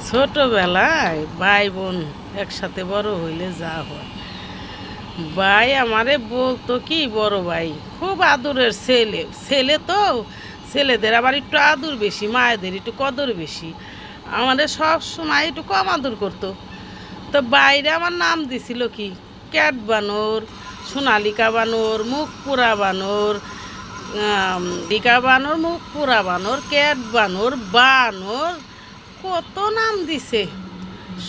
ছোটবেলায় ভাই বোন একসাথে বড় হইলে যা হয়। ভাই আমারে বলতো কি, বড় ভাই খুব আদরের ছেলে, ছেলে তো ছেলেদের আবার একটু আদর বেশি, মায়েদের একটু কদর বেশি। আমাদের সব সময় একটু কম আদর করতো। তো বাইরে আমার নাম দিছিল কি, ক্যাট বানর, সোনালিকা বানর, মুখ পোড়া বানর, লিকা বানর, মুখ পোড়া বানর, ক্যাট বানর, বানর, কত নাম দিছে।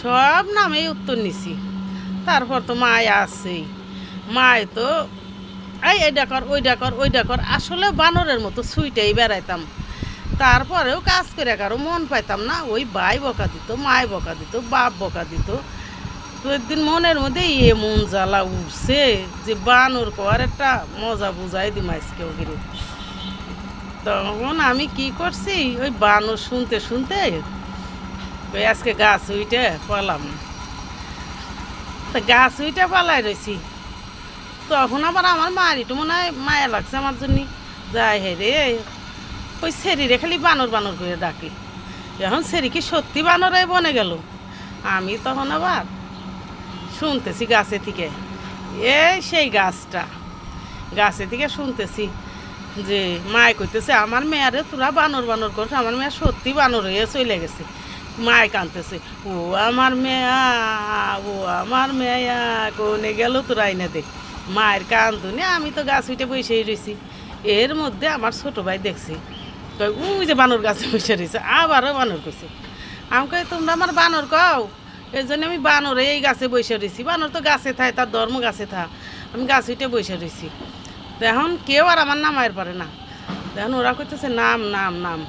সব নামেই উত্তর নিছি। তারপর তো মায় আছেই, মায় তো এই এইটা কর, ওইটা কর, ওইটা কর, আসলে বানরের মতো ছুইটাই বেড়াইতাম। তারপরেও কাজ করে কারো মন পাইতাম না, ওই ভাই বকা দিত, মায় বকা দিত, বাপ বকা দিত। তো একদিন মনের মধ্যে মন জ্বালা উঠছে যে বানর কর একটা মজা বুঝাই দিম আজকেও গিয়ে। তখন আমি কি করছি, ওই বানর শুনতে শুনতে ওই আজকে গাছ উইটে পালাম। তা গাছ উইটে পালাই রয়েছি। তখন আবার আমার মার একটু মনে হয় মায়া লাগছে আমার জন্য। যাই হে রে, ওই সেরিরে খালি বানর বানর করে ডাকে। এখন সেরি কি সত্যি বানরাই বনে গেল? আমি তখন আবার শুনতেছি গাছে থেকে, এই সেই গাছটা, গাছে থেকে শুনতেছি যে মায় কইতেছে আমার মেয়ারে তোরা বানর বানর করছে, আমার মেয়া সত্যি বানর হয়ে চলে গেছে। মায় কাঁদতেছে, ও আমার মেয়া, ও আমার মেয়া কোনে গেল তোরা আইনা দেখ। মায়ের কান্দুনে আমি তো গাছ উঠে বসেই রয়েছি। এর মধ্যে আমার ছোটো ভাই দেখছি, ওই যে বানর গাছে বসে রয়েছে, আবারও বানর করছে। আমি কই তোমরা আমার বানর কও, এই জন্য আমি বানরে এই গাছে বসে রয়েছি। বানর তো গাছে থায়, তার ধর্ম গাছে থা, আমি গাছ উঠে বসে রয়েছি। এখন কেউ আর আমার নামায়ের পারে না। এখন ওরা কইতেছে নাম নাম নাম,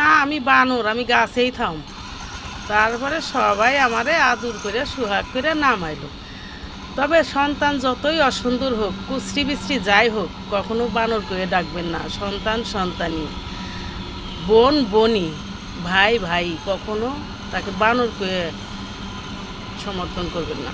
না আমি বানর, আমি গাছেই থাম। তারপরে সবাই আমারে আদর করে সুহাগ করে নামাইলো। তবে সন্তান যতই অসুন্দর হোক, কুশ্রি বিশ্রি যাই হোক, কখনো বানর করে ডাকবেন না। সন্তান সন্তানই, বোন বনি, ভাই ভাই, কখনো তাকে বানর করে সমর্থন করবেন না।